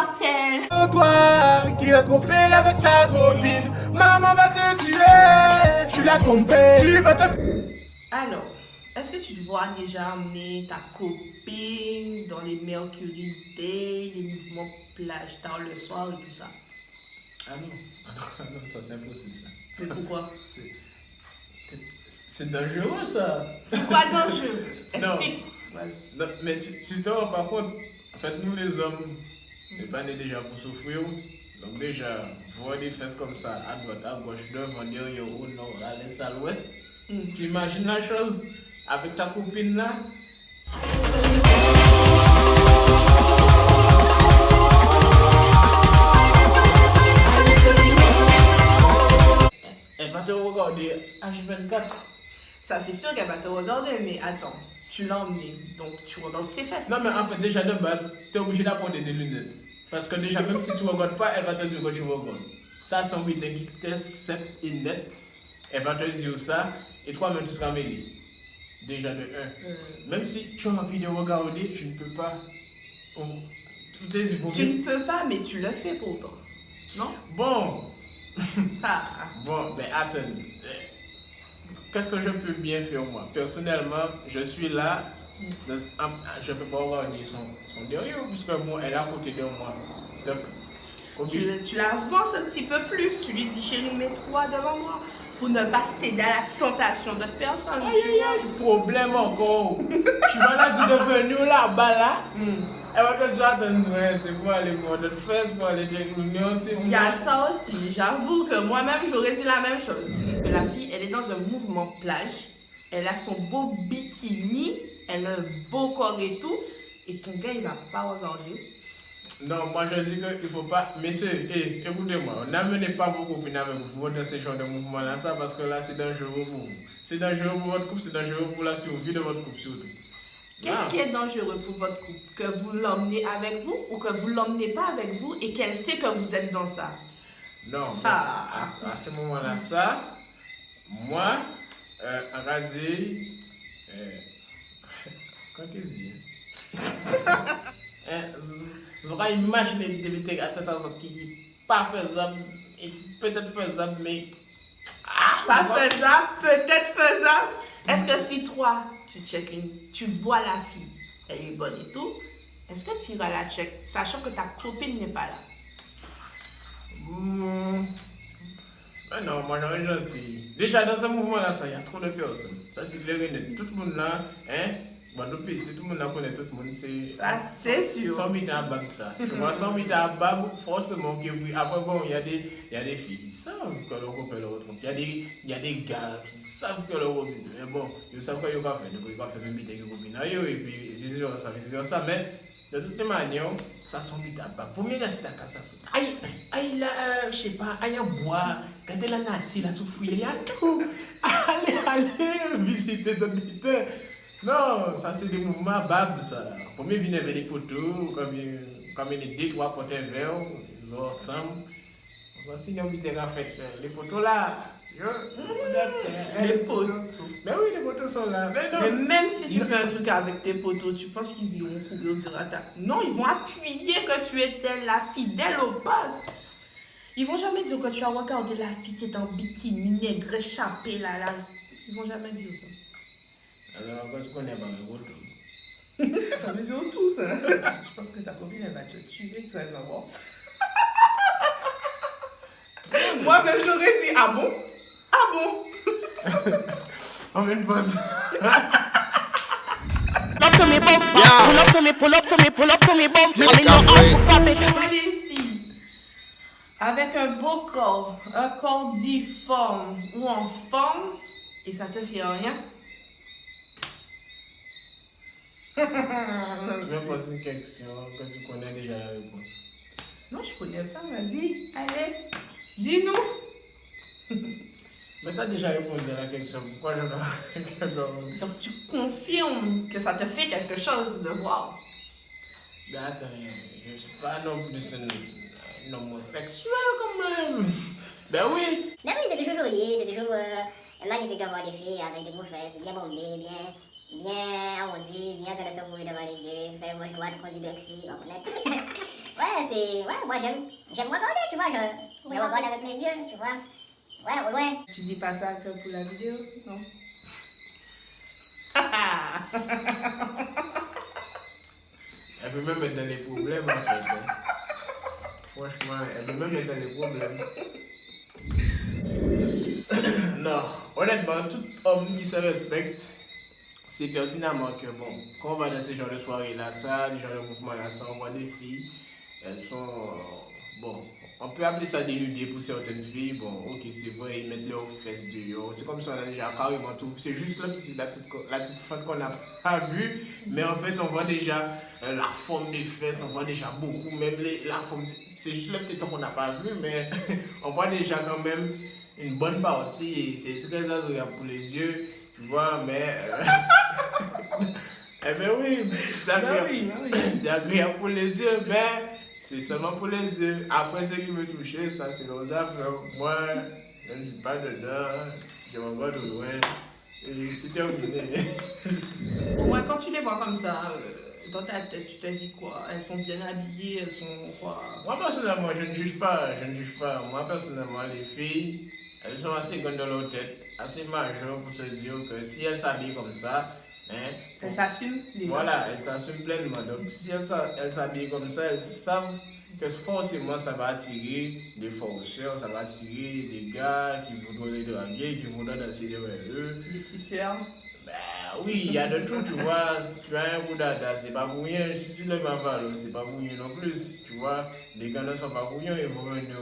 mortel. Toi qui est trompé avec sa copine, maman va te tuer. Tu l'as trompé, tu vas te... Alors, est-ce que tu te vois déjà amener ta copine dans les Mercury Day, les mouvements plage tard le soir et tout ça? Ah non, ça c'est impossible ça. Mais pourquoi? C'est dangereux ça. Pourquoi dangereux? Explique. Non, mais justement, par contre, en fait, nous les hommes, on n'est pas nés déjà pour souffrir. Donc déjà, voir des fesses comme ça, à droite, à gauche, devant, derrière, au nord, à l'est, à l'ouest, tu imagines la chose avec ta copine là? Elle va te regarder H24. Ça, c'est sûr qu'elle va te regarder, mais attends, tu l'as emmené, donc tu regardes ses fesses. Non, mais en fait, déjà de base, tu es obligé d'apprendre des lunettes. Parce que déjà, même si tu ne regardes pas, elle va te dire que tu regardes. Ça, c'est un meeting qui est simple et net. Elle va te dire ça, et toi-même, tu seras mêlé. Déjà de 1. Même si tu as envie de regarder, tu ne peux pas. Tu ne peux pas, mais tu le fais pourtant. Non? Bon. Ah. Bon, mais attends. Qu'est-ce que je peux bien faire moi? Personnellement, je suis là. Je ne peux pas regarder son derrière, puisque moi, elle est à côté de moi. Donc, tu l'avances un petit peu plus. Tu lui dis, chérie, mets-toi devant moi. Pour ne pas céder à la tentation d'autres personnes. Aïe, problème encore. Tu vas là dire de venir là-bas là. Elle va te dire, attends, c'est pour aller voir notre fesse, pour aller dire que nous. Il y a ça aussi. J'avoue que moi-même, j'aurais dit la même chose. Mais la fille, elle est dans un mouvement plage. Elle a son beau bikini. Elle a un beau corps et tout. Et ton gars, il va pas regarder. Non, moi je dis qu'il ne faut pas. Messieurs, écoutez-moi, n'amenez pas vos copines avec vous dans ce genre de mouvement-là, ça, parce que là, c'est dangereux pour vous. C'est dangereux pour votre couple, c'est dangereux pour la survie de votre couple surtout. Qu'est-ce qui est dangereux pour votre couple? Que vous l'emmenez avec vous ou que vous l'emmenez pas avec vous et qu'elle sait que vous êtes dans ça? Non, à ce moment-là, ça, moi, rasé, quand tu dis, j'aurais imaginé des attentats qui n'est pas faisable et peut-être faisable, mais. Pas faisable, peut-être faisable. Est-ce que si toi, tu vois la fille, elle est bonne et tout, est-ce que tu iras la check, sachant que ta copine n'est pas là? Mais non, moi j'aurais gentil. Déjà dans ce mouvement-là, il y a trop de personnes. Ça c'est clair et net. Tout le monde là, bon, nous pays, tout le monde là connaît tout le monde. Ça c'est sûr. Sans mita à bab ça. Tu vois, sans mita à bab, forcément que oui. Après bon, il y a des filles qui savent que leur copain leur trompe. Il y a des gars qui savent que leur copine. Mais bon, ils savent que ils vont faire. Donc ils vont faire même mita avec copine. Et puis vice versa. Mais de toutes les manières, ça sont mita à bab. Faut mieux rester à casa. Aïe là, je sais pas, aïe à bois. Regardez la nature, la souffrir, il y a tout. Allez, visiter d'autres militaires. Non, ça c'est des mouvements bab, ça. Faut mieux venir avec des poteaux, comme il y a 2-3 poteaux verts, ils ont ensemble. On s'en signe en fait. Les poteaux là, Les poteaux. Mais oui, les poteaux sont là. Mais même si tu fais un truc avec tes poteaux, tu penses qu'ils iront courir au dirata? Non, ils vont appuyer que tu étais la fidèle au poste. Ils vont jamais dire que tu as regardé la fille qui est en bikini, nègre, échappée là. Ils vont jamais dire ça. Alors, quand tu connais pas mes poteaux. Ça veut dire tout ça. Je pense que ta copine elle va te tuer, toi elle va voir ça. Moi-même j'aurais dit ah bon? Ah bon? On met une pause. Pull up to me, bum. Les filles, avec un beau corps, un corps difforme ou en forme, et ça te fait rien. Je vais poser une question que tu connais déjà la réponse. Non, je connais pas, vas-y, allez, dis-nous. Mais tu as déjà répondu à la question, pourquoi je dois... Donc tu confirmes que ça te fait quelque chose de voir. Ben attends, je ne suis pas non plus un homosexuel quand même. Ben oui. Ben oui, c'est toujours joli, c'est toujours magnifique d'avoir des filles avec des beaux fesses, bien bombées, bien arrondies, bien intéressant pour devant les yeux. Fait moi je dois être considéré on connaît. Ouais, moi j'aime regarder, tu vois, je regarde avec mes yeux, tu vois. Ouais, au loin. Tu dis pas ça que pour la vidéo, non? Elle peut même être dans les problèmes en fait. Hein. Franchement, elle peut même être dans les problèmes. Non, honnêtement, tout homme qui se respecte, c'est pertinemment que bon, quand on va dans ces genres de soirées là, ça, les genres de mouvements là, ça, on voit des filles, elles sont, bon, on peut appeler ça dénudées pour certaines filles, bon, ok, c'est vrai, ils mettent leurs fesses dehors, c'est comme ça, on a déjà carrément tout, c'est juste la petite fente qu'on n'a pas vue, mais en fait, on voit déjà la forme des fesses, on voit déjà beaucoup, même la forme, c'est juste le petit temps qu'on n'a pas vu, mais on voit déjà quand même une bonne partie, et c'est très agréable pour les yeux, tu vois, mais... eh ben oui, c'est agréable pour les yeux, mais c'est seulement pour les yeux. Après, ce qui me touchait, ça c'est nos affaires. Moi, je ne suis pas dedans, je m'en vais de loin, et c'est terminé. Ouais, quand tu les vois comme ça, dans ta tête, tu te dis quoi? Elles sont bien habillées, elles sont quoi? Moi, personnellement, je ne juge pas, Moi, personnellement, les filles, elles sont assez grandes dans leur tête, assez majeures pour se dire que si elles s'habillent comme ça, hein, Elles s'assument. voilà, elles s'assument pleinement. Donc, si elles s'habillent comme ça, elles savent que forcément ça va attirer des forceurs, ça va attirer des gars qui voudront les draguer, qui voudront danser derrière eux. Les suceurs. Ben oui, il y a de tout, tu vois. Tu as un coup d'ada, c'est pas pour rien. Si tu lèves un ballon, c'est pas pour rien non plus. Tu vois, les gars ne sont pas pour rien, ils vont venir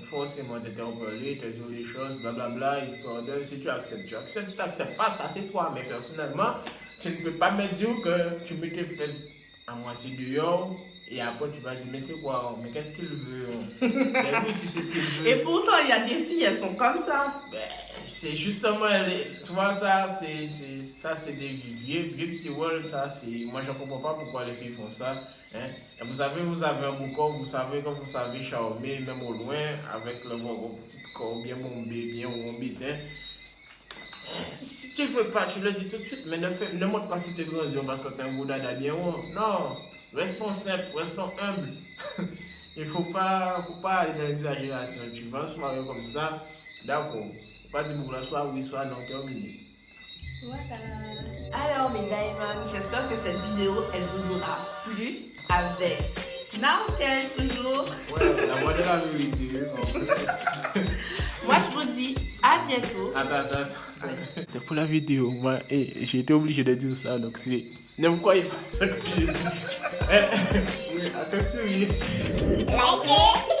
forcément t'interpeller, te dire les choses, blablabla, histoire de. Si tu acceptes, tu acceptes. Si tu n'acceptes pas, ça c'est toi. Mais personnellement, tu ne peux pas me dire que tu mets tes fesses à moitié dehors et après tu vas dire mais c'est quoi, mais qu'est-ce qu'il veut? Ben oui, tu sais ce qu'il veut. Et pourtant, il y a des filles, elles sont comme ça. Ben, c'est justement, tu vois, ça c'est des vieux petits rôles, ça c'est, moi je ne comprends pas pourquoi les filles font ça. Hein. Et vous savez, vous avez un beau corps, vous savez quand vous savez charmer, même au loin, avec vos petits corps bien bombés, bien rondés. Si tu ne veux pas, tu le dis tout de suite, mais ne montre pas sur tes grands yeux parce que tu as un goût d'ada bien haut. Non, restons simples, restons humbles. Il ne faut pas aller dans l'exagération. Tu vas en soirée comme ça, d'accord. Pas dire pour la soirée, oui, soit non, terminé. Voilà. Alors, mes diamonds, j'espère que cette vidéo, elle vous aura plu avec Nartel toujours. Ouais, la voix de la vérité. Moi, je vous dis à bientôt. Attends. Pour la vidéo, moi, j'ai été obligé de dire ça, donc c'est... Ne vous croyez pas ce que j'ai dit. Oui, attention, oui. Likez